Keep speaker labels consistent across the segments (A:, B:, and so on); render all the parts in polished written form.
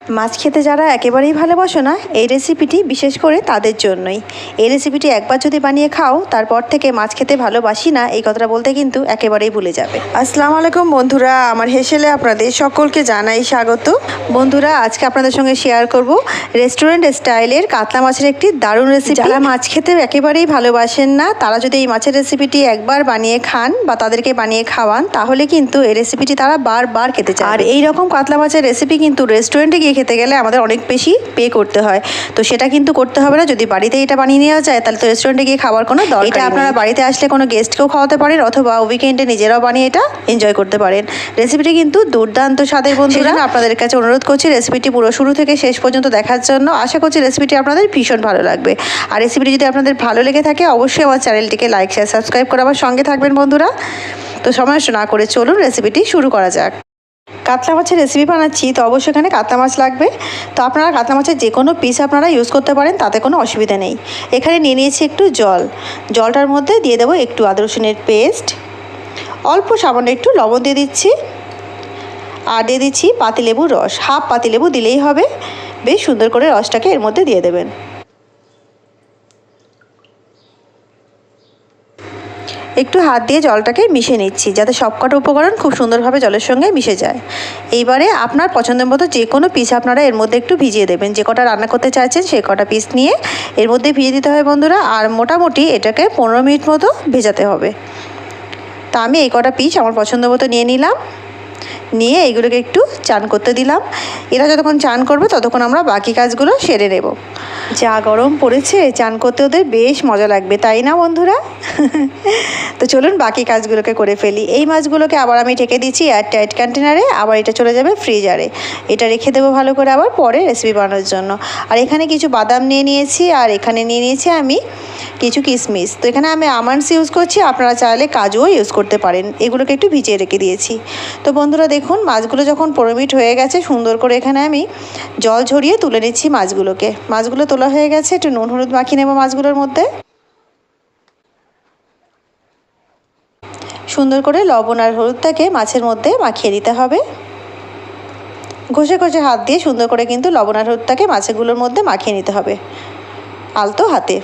A: মাছ খেতে যারা একেবারেই ভালোবাসো না, এই রেসিপিটি বিশেষ করে তাদের জন্যই। এই রেসিপিটি একবার যদি বানিয়ে খাও, তারপর থেকে মাছ খেতে ভালোবাসি না এই কথাটা বলতে কিন্তু একেবারেই ভুলে যাবে। আসসালামু আলাইকুম বন্ধুরা, আমার হেসেলে আপনাদের সকলকে জানাই স্বাগত। বন্ধুরা, আজকে আপনাদের সঙ্গে শেয়ার করব রেস্টুরেন্ট স্টাইলের কাতলা মাছের একটি দারুণ রেসিপি। যারা মাছ খেতে একেবারেই ভালোবাসেন না, তারা যদি এই মাছের রেসিপিটি একবার বানিয়ে খান বা তাদেরকে বানিয়ে খাওয়ান, তাহলে কিন্তু এই রেসিপিটি তারা বারবার খেতে চায়। আর এই রকম কাতলা মাছের রেসিপি কিন্তু রেস্টুরেন্টে গিয়ে খেতে গেলে আমাদের অনেক বেশি পে করতে হয়, তো সেটা কিন্তু করতে হবে না। যদি বাড়িতে এটা বানিয়ে নেওয়া যায়, তাহলে তো রেস্টুরেন্টে গিয়ে খাওয়ার কোনো দরকার নেই। এটা আপনারা বাড়িতে আসলে কোনো গেস্টকেও খাওয়াতে পারেন, অথবা উইকেন্ডে নিজেরাও বানিয়ে এটা এনজয় করতে পারেন। রেসিপিটি কিন্তু দুর্দান্ত স্বাদের বন্ধুরা। আপনাদের কাছে অনুরোধ করছি রেসিপিটি পুরো শুরু থেকে শেষ পর্যন্ত দেখার জন্য। আশা করছি রেসিপিটি আপনাদের ভীষণ ভালো লাগবে। আর রেসিপিটি যদি আপনাদের ভালো লেগে থাকে, অবশ্যই আমার চ্যানেলটিকে লাইক শেয়ার সাবস্ক্রাইব করে আমার সঙ্গে থাকবেন বন্ধুরা। তো সময় নষ্ট না করে চলুন রেসিপিটি শুরু করা যাক। কাতলা মাছের রেসিপি বানাচ্ছি, তো অবশ্যই এখানে কাতলা মাছ লাগবে। তো আপনারা কাতলা মাছের যে কোনো পিস আপনারা ইউজ করতে পারেন, তাতে কোনো অসুবিধা নেই। এখানে নিয়ে নিয়েছি একটু জলটার মধ্যে দিয়ে দেবো একটু আদা রসুনের পেস্ট, অল্প সামান্য একটু লবণ দিয়ে দিচ্ছি, আর দিয়ে দিচ্ছি পাতিলেবুর রস। হাফ পাতিলেবু দিলেই হবে। বেশ সুন্দর করে রসটাকে এর মধ্যে দিয়ে দেবেন। একটু হাত দিয়ে জলটাকে মিশিয়ে নিচ্ছি, যাতে সবকটা উপকরণ খুব সুন্দরভাবে জলের সঙ্গে মিশে যায়। এইবারে আপনার পছন্দের মতো যে কোনো পিস আপনারা এর মধ্যে একটু ভিজিয়ে দেবেন। যে কটা রান্না করতে চাইছেন সেই কটা পিস নিয়ে এর মধ্যে ভিজিয়ে দিতে হয় বন্ধুরা। আর মোটামুটি এটাকে 15 মিনিট মতো ভেজাতে হবে। তা আমি এই কটা পিস আমার পছন্দ মতো নিয়ে নিলাম, নিয়ে এইগুলোকে একটু চান করতে দিলাম। এরা যতক্ষণ চান করবে ততক্ষণ আমরা বাকি কাজগুলো সেরে নেব। যা গরম পড়েছে, চান করতে ওদের বেশ মজা লাগবে, তাই না বন্ধুরা? তো চলুন বাকি কাজগুলোকে করে ফেলি। এই মাছগুলোকে আবার আমি ঢেকে দিচ্ছি এয়ারটাইট কন্টেনারে। আবার এটা চলে যাবে ফ্রিজারে। এটা রেখে দেবো ভালো করে আবার পরে রেসিপি বানানোর জন্য। আর এখানে কিছু বাদাম নিয়ে নিয়েছি, আর এখানে নিয়ে নিয়েছি আমি কিছু কিশমিশ। তো এখানে আমি আমন্ডস ইউজ করছি, আপনারা চাইলে কাজুও ইউজ করতে পারেন। এগুলোকে একটু ভিজিয়ে রেখে দিয়েছি। তো বন্ধুরা দেখুন, মাছগুলো যখন 15 মিনিট হয়ে গেছে, সুন্দর করে এখানে আমি জল ঝরিয়ে তুলে নিচ্ছি মাছগুলোকে। মাছগুলো তোলা হয়ে গেছে, একটু নুন হলুদ মাখিয়ে নেবো মাছগুলোর মধ্যে। সুন্দর করে লবণ আর হলুদটাকে মাছের মধ্যে মাখিয়ে দিতে হবে। ঘষে ঘষে হাত দিয়ে সুন্দর করে কিন্তু লবণ আর হলুদটাকে মাছগুলোর মধ্যে মাখিয়ে নিতে হবে আলতো হাতে।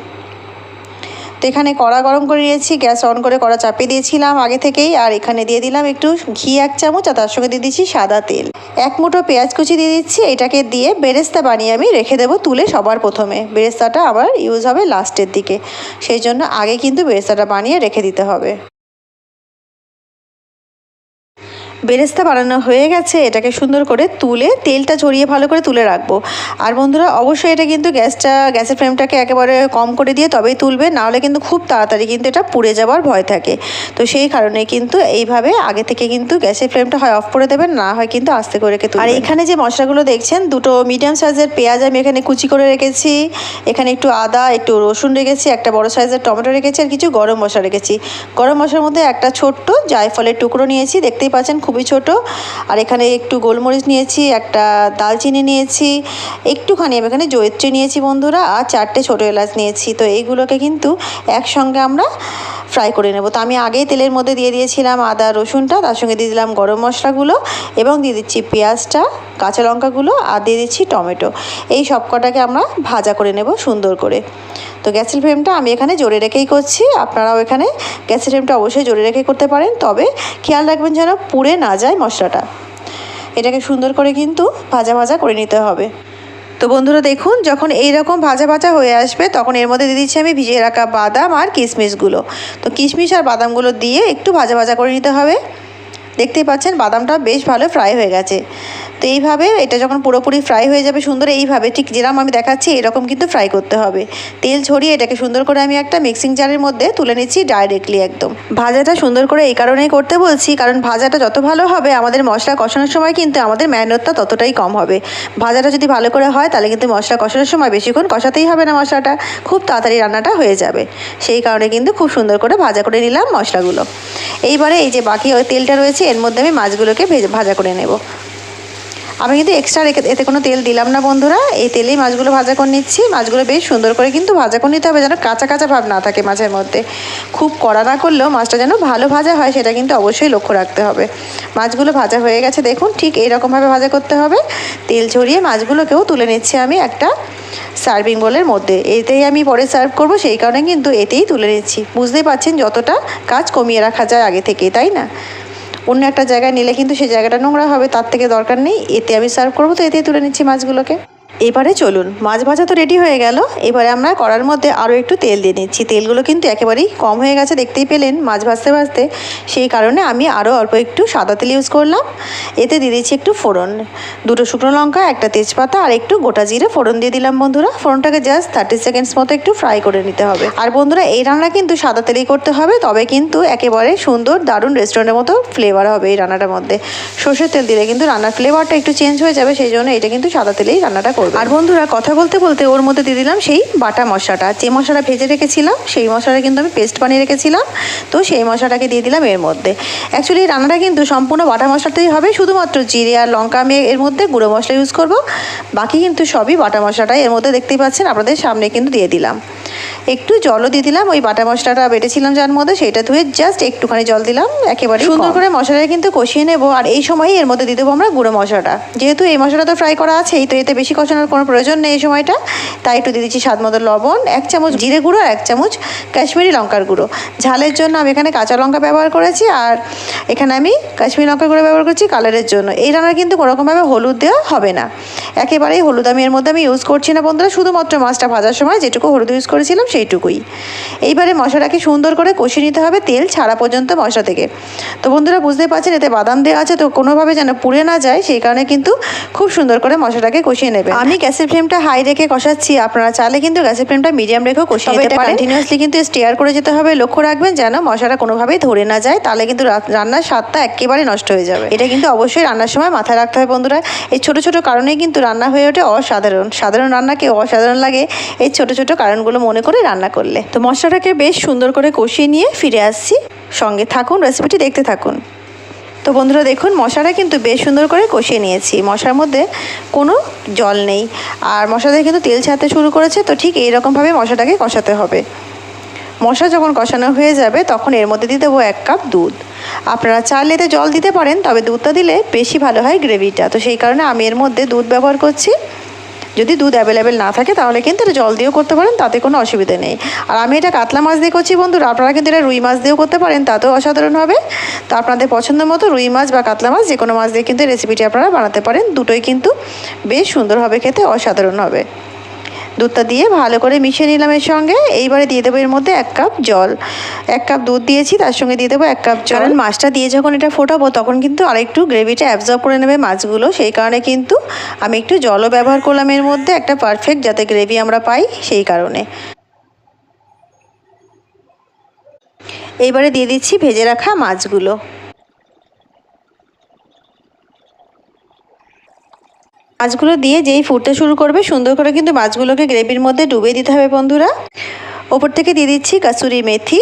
A: তো এখানে কড়া গরম করে নিয়েছি, গ্যাস অন করে কড়া চাপিয়ে দিয়েছিলাম আগে থেকেই। আর এখানে দিয়ে দিলাম একটু ঘি 1 চামচ, আর তার সঙ্গে দিয়ে দিচ্ছি সাদা তেল। 1 মুঠো পেঁয়াজ কুচি দিয়ে দিচ্ছি। এটাকে দিয়ে বেরেস্তা বানিয়ে আমি রেখে দেবো তুলে সবার প্রথমে। বেরেস্তাটা আবার ইউজ হবে লাস্টের দিকে, সেই জন্য আগে কিন্তু বেরেস্তাটা বানিয়ে রেখে দিতে হবে। বেরেস্তা বানানো হয়ে গেছে, এটাকে সুন্দর করে তুলে তেলটা ঝরিয়ে ভালো করে তুলে রাখবো। আর বন্ধুরা অবশ্যই এটা কিন্তু গ্যাসের ফ্লেমটাকে একেবারে কম করে দিয়ে তবেই তুলবে, নাহলে কিন্তু খুব তাড়াতাড়ি কিন্তু এটা পুড়ে যাওয়ার ভয় থাকে। তো সেই কারণে কিন্তু এইভাবে আগে থেকে কিন্তু গ্যাসের ফ্লেমটা হয় অফ করে দেবেন, না হয় কিন্তু আস্তে করে রেখে তুলবেন। আর এখানে যে মশলাগুলো দেখছেন, দুটো মিডিয়াম সাইজের পেঁয়াজ আমি এখানে কুচি করে রেখেছি, এখানে একটু আদা, একটু রসুন রেখেছি, একটা বড় সাইজের টমেটো রেখেছি, আর কিছু গরম মশলা রেখেছি। গরম মশলার মধ্যে একটা ছোট্ট জায়ফলের টুকরো নিয়েছি, দেখতেই পাচ্ছেন খুবই ছোট। আর এখানে একটু গোলমরিচ নিয়েছি, একটা দালচিনি নিয়েছি, একটুখানি আমি এখানে জয়িত্রী নিয়েছি বন্ধুরা, আর 4টে ছোটো এলাচ নিয়েছি। তো এইগুলোকে কিন্তু একসঙ্গে আমরা ফ্রাই করে নেব। তো আমি আগেই তেলের মধ্যে দিয়ে দিয়েছিলাম আদা রসুনটা, তার সঙ্গে দিয়ে দিলাম গরম মশলাগুলো, এবং দিয়ে দিচ্ছি পেঁয়াজটা, কাঁচা লঙ্কাগুলো, আর দিয়ে দিচ্ছি টমেটো। এই সব কটাকে আমরা ভাজা করে নেব সুন্দর করে। তো গ্যাসের ফ্লেমটা আমি এখানে জোরে রেখেই করছি, আপনারাও এখানে গ্যাসের ফ্লেমটা অবশ্যই জোরে রেখে করতে পারেন, তবে খেয়াল রাখবেন যেন পুড়ে না যায় মশলাটা। এটাকে সুন্দর করে কিন্তু ভাজা ভাজা করে নিতে হবে। তো বন্ধুরা দেখুন, যখন এইরকম ভাজা ভাজা হয়ে আসবে, তখন এর মধ্যে দিয়ে দিচ্ছি আমি ভিজিয়ে রাখা বাদাম আর কিশমিশগুলো। তো কিশমিশ আর বাদামগুলো দিয়ে একটু ভাজা ভাজা করে নিতে হবে। দেখতেই পাচ্ছেন বাদামটা বেশ ভালো ফ্রাই হয়ে গেছে। তো এইভাবে এটা যখন পুরোপুরি ফ্রাই হয়ে যাবে সুন্দর, এইভাবে ঠিক যেরকম আমি দেখাচ্ছি এরকম কিন্তু ফ্রাই করতে হবে। তেল ছড়িয়ে এটাকে সুন্দর করে আমি একটা মিক্সিং জারের মধ্যে তুলে নিচ্ছি ডাইরেক্টলি একদম। ভাজাটা সুন্দর করে এই কারণেই করতে বলছি, কারণ ভাজাটা যত ভালো হবে, আমাদের মশলা কষানোর সময় কিন্তু আমাদের মেহনতটা ততটাই কম হবে। ভাজাটা যদি ভালো করে হয়, তাহলে কিন্তু মশলা কষানোর সময় বেশিক্ষণ কষাতেই হবে না, মশলাটা খুব তাড়াতাড়ি রান্নাটা হয়ে যাবে। সেই কারণে কিন্তু খুব সুন্দর করে ভাজা করে নিলাম মশলাগুলো। এইবারে এই যে বাকি ওই তেলটা রয়েছে, এর মধ্যে আমি মাছগুলোকে ভাজা করে নেব। আমি কিন্তু এক্সট্রা এতে কোনো তেল দিলাম না বন্ধুরা, এই তেলেই মাছগুলো ভাজা করে নিচ্ছি। মাছগুলো বেশ সুন্দর করে কিন্তু ভাজা করে নিতে হবে, যেন কাঁচা কাঁচা ভাব না থাকে মাছের মধ্যে। খুব কড়া না করলেও মাছটা যেন ভালো ভাজা হয় সেটা কিন্তু অবশ্যই লক্ষ্য রাখতে হবে। মাছগুলো ভাজা হয়ে গেছে দেখুন, ঠিক এইরকমভাবে ভাজা করতে হবে। তেল ঝরিয়ে মাছগুলোকেও তুলে নিচ্ছি আমি একটা সার্ভিং বোলের মধ্যে। এতেই আমি পরে সার্ভ করব, সেই কারণে কিন্তু এতেই তুলে নিচ্ছি। বুঝতেই পারছেন যতটা কাজ কমিয়ে রাখা যায় আগে থেকে, তাই না? অন্য একটা জায়গায় নিলে কিন্তু সেই জায়গাটা নোংরা হবে, তার থেকে দরকার নেই। এতে আমি সার্ভ করবো, তো এতেই তুলে নিচ্ছি মাছগুলোকে। এবারে চলুন, মাছ ভাজা তো রেডি হয়ে গেল। এবারে আমরা কড়ার মধ্যে আরও একটু তেল দিয়ে নিচ্ছি। তেলগুলো কিন্তু একেবারেই কম হয়ে গেছে, দেখতেই পেলেন মাছ ভাজতে ভাজতে। সেই কারণে আমি আরও অল্প একটু সাদা তেল ইউজ করলাম। এতে দিয়ে দিচ্ছি একটু ফোড়ন, 2টো শুকনো লঙ্কা, একটা তেজপাতা আর একটু গোটা জিরে ফোড়ন দিয়ে দিলাম বন্ধুরা। ফোড়নটাকে জাস্ট 30 সেকেন্ডস মতো একটু ফ্রাই করে নিতে হবে। আর বন্ধুরা এই রান্না কিন্তু সাদা তেলেই করতে হবে, তবে কিন্তু একেবারে সুন্দর দারুণ রেস্টুরেন্টের মতো ফ্লেভার হবে এই রান্নাটার মধ্যে। সর্ষের তেল দিলে কিন্তু রান্নার ফ্লেভারটা একটু চেঞ্জ হয়ে যাবে, সেই জন্য এটা কিন্তু সাদা তেলেই রান্নাটা করবে। আর বন্ধুরা কথা বলতে বলতে ওর মধ্যে দিয়ে দিলাম সেই বাটা মশলাটা। যে মশলাটা ভেজে রেখেছিলাম সেই মশলাটা কিন্তু আমি পেস্ট বানিয়ে রেখেছিলাম, তো সেই মশলাটাকে দিয়ে দিলাম এর মধ্যে। অ্যাকচুয়ালি রান্নাটা কিন্তু সম্পূর্ণ বাটা মশলাতেই হবে, শুধুমাত্র জিরে আর লঙ্কা আমি এর মধ্যে গুঁড়ো মশলা ইউজ করব। বাকি কিন্তু সবই বাটা মশলাটাই এর মধ্যে দেখতেই পাচ্ছেন, আপনাদের সামনে কিন্তু দিয়ে দিলাম। একটু জলও দিয়ে দিলাম, ওই বাটা মশলাটা বেটেছিলাম যার মধ্যে সেইটা ধুয়ে জাস্ট একটুখানি জল দিলাম, একেবারে সুন্দর করে মশলাটা কিন্তু কষিয়ে নেব। আর এই সময়ই এর মধ্যে দিয়ে দেবো আমরা গুঁড়ো মশলাটা। যেহেতু এই মশলাটা তো ফ্রাই করা আছেই, তো এতে বেশি কষানোর কোনো প্রয়োজন নেই এই সময়টা, তাই একটু দিয়ে দিচ্ছি স্বাদ মতো লবণ, 1 চামচ জিরে গুঁড়ো আর 1 চামচ কাশ্মীরি লঙ্কার গুঁড়ো। ঝালের জন্য আমি এখানে কাঁচা লঙ্কা ব্যবহার করেছি, আর এখানে আমি কাশ্মীরি লঙ্কার গুঁড়ো ব্যবহার করছি কালারের জন্য। এই রান্নার কিন্তু কোনোরকমভাবে হলুদ দেওয়া হবে না, একেবারেই হলুদ আমি এর মধ্যে ইউজ করছি না বন্ধুরা, শুধুমাত্র মাছটা ভাজার সময় যেটুকু হলুদ ইউজ করেছিলাম সেইটুকুই। এইবারে মশলাটাকে সুন্দর করে কষিয়ে নিতে হবে তেল ছাড়া পর্যন্ত মশলা থেকে। তো বন্ধুরা বুঝতেই পারছেন এতে বাদাম দেওয়া আছে, তো কোনোভাবে যেন পুড়ে না যায়, সেই কারণে কিন্তু খুব সুন্দর করে মশলাটাকে কষিয়ে নেবে। আমি গ্যাসের ফ্লেমটা হাই রেখে কষাচ্ছি, আপনারা চাইলে কিন্তু গ্যাসের ফ্লেমটা মিডিয়াম রেখেও কষিয়ে নিতে পারেন। কন্টিনিউয়াসলি কিন্তু স্টিয়ার করে যেতে হবে, লক্ষ্য রাখবেন যেন মশলাটা কোনোভাবেই ধরে না যায়, তাহলে কিন্তু রান্নার স্বাদটা একেবারে নষ্ট হয়ে যাবে। এটা কিন্তু অবশ্যই রান্নার সময় মাথায় রাখতে হবে বন্ধুরা। এই ছোটো ছোটো কারণেই কিন্তু রান্না হয়ে ওঠে অসাধারণ। সাধারণ রান্নাকে অসাধারণ লাগে এই ছোটো ছোটো কারণগুলো মনে করে রান্না করলে। তো মশলাটাকে বেশ সুন্দর করে কষিয়ে নিয়ে ফিরে আসছি, সঙ্গে থাকুন, রেসিপিটি দেখতে থাকুন। তো বন্ধুরা দেখুন মশলাটা কিন্তু বেশ সুন্দর করে কষিয়ে নিয়েছি, মশলার মধ্যে কোনো জল নেই, আর মশলা থেকে কিন্তু তেল ছাড়তে শুরু করেছে। তো ঠিক এইরকমভাবে মশলাটাকে কষাতে হবে। মশলা যখন কষানো হয়ে যাবে তখন এর মধ্যে দিয়ে দেবো 1 কাপ দুধ। আপনারা চাইলে এতে জল দিতে পারেন, তবে দুধটা দিলে বেশি ভালো হয় গ্রেভিটা, তো সেই কারণে আমি এর মধ্যে দুধ ব্যবহার করছি। যদি দুধ অ্যাভেলেবেল না থাকে তাহলে কিন্তু এটা জল দিয়েও করতে পারেন, তাতে কোনো অসুবিধা নেই। আর আমি এটা কাতলা মাছ দিয়ে করছি বন্ধুরা, আপনারা কিন্তু এটা রুই মাছ দিয়েও করতে পারেন, তাতেও অসাধারণ হবে। তো আপনাদের পছন্দ মতো রুই মাছ বা কাতলা মাছ যে কোনো মাছ দিয়ে কিন্তু রেসিপিটি আপনারা বানাতে পারেন, দুটোই কিন্তু বেশ সুন্দর হবে খেতে, অসাধারণ হবে। দুধটা দিয়ে ভালো করে মিশিয়ে নিলাম এর সঙ্গে। এইবারে দিয়ে দেবো এর মধ্যে 1 কাপ জল। 1 কাপ দুধ দিয়েছি, তার সঙ্গে দিয়ে দেবো 1 কাপ জল। কারণ মাছটা দিয়ে যখন এটা ফোটাবো তখন কিন্তু আরেকটু গ্রেভিটা অ্যাবজর্ব করে নেবে মাছগুলো, সেই কারণে কিন্তু আমি একটু জলও ব্যবহার করলাম এর মধ্যে, একটা পারফেক্ট যাতে গ্রেভি আমরা পাই সেই কারণে। এইবারে দিয়ে দিচ্ছি ভেজে রাখা মাছগুলো। মাছগুলো দিয়ে যেই ফুটতে শুরু করবে সুন্দর করে কিন্তু মাছগুলোকে গ্রেভির মধ্যে ডুবিয়ে দিতে হবে বন্ধুরা। ওপর থেকে দিয়ে দিচ্ছি কাসুরি মেথি।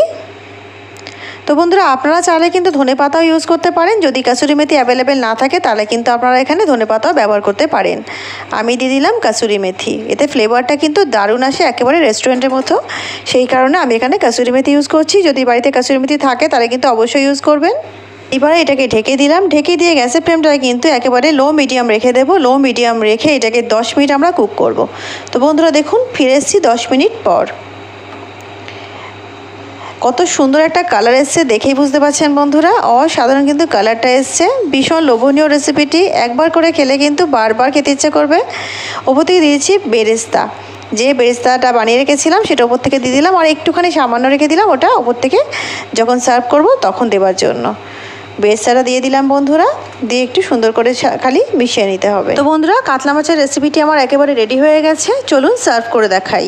A: তো বন্ধুরা আপনারা চাইলে কিন্তু ধনেপাতাও ইউজ করতে পারেন, যদি কাসুরি মেথি অ্যাভেলেবেল না থাকে তাহলে কিন্তু আপনারা এখানে ধনেপাতাও ব্যবহার করতে পারেন। আমি দিয়ে দিলাম কাসুরি মেথি, এতে ফ্লেভারটা কিন্তু দারুণ আসে, একেবারে রেস্টুরেন্টের মতো, সেই কারণে আমি এখানে কাসুরি মেথি ইউজ করছি। যদি বাড়িতে কাসুরি মেথি থাকে তাহলে কিন্তু অবশ্যই ইউজ করবেন। এবারে এটাকে ঢেকে দিলাম, ঢেকে দিয়ে গ্যাসের ফ্লেমটা কিন্তু একেবারে লো মিডিয়াম রেখে দেবো। লো মিডিয়াম রেখে এটাকে 10 মিনিট আমরা কুক করব। তো বন্ধুরা দেখুন ফিরে এসেছি 10 মিনিট পর। কত সুন্দর একটা কালার এসছে, দেখেই বুঝতে পারছেন বন্ধুরা, অসাধারণ কিন্তু কালারটা এসছে। ভীষণ লোভনীয় রেসিপিটি, একবার করে খেলে কিন্তু বারবার খেতে ইচ্ছে করবে। ওপর থেকে দিয়েছি বেরেস্তা, যে বেরেস্তাটা বানিয়ে রেখেছিলাম সেটা ওপর থেকে দিয়ে দিলাম, আর একটুখানি সামান্য রেখে দিলাম ওটা ওপর থেকে যখন সার্ভ করব তখন দেওয়ার জন্য। বেরেস্তাটা দিয়ে দিলাম বন্ধুরা, দিয়ে একটু সুন্দর করে খালি মিশিয়ে নিতে হবে। তো বন্ধুরা কাতলা মাছের রেসিপিটি আমার একেবারে রেডি হয়ে গেছে, চলুন সার্ভ করে দেখাই।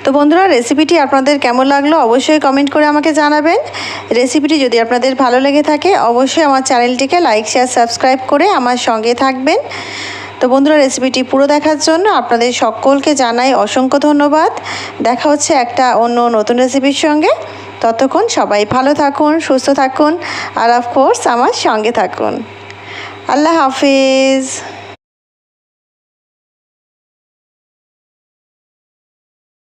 A: তো বন্ধুরা রেসিপিটি আপনাদের কেমন লাগলো অবশ্যই কমেন্ট করে আমাকে জানাবেন। রেসিপিটি যদি আপনাদের ভালো লেগে থাকে অবশ্যই আমার চ্যানেলটিকে লাইক শেয়ার সাবস্ক্রাইব করে আমার সঙ্গে থাকবেন। তো বন্ধুরা রেসিপিটি পুরো দেখার জন্য আপনাদের সকলকে জানাই অসংখ্য ধন্যবাদ। দেখা হচ্ছে একটা অন্য নতুন রেসিপির সঙ্গে। ততক্ষণ সবাই ভালো থাকুন, সুস্থ থাকুন, আর অফকোর্স আমার সঙ্গে থাকুন। আল্লাহ হাফিজ।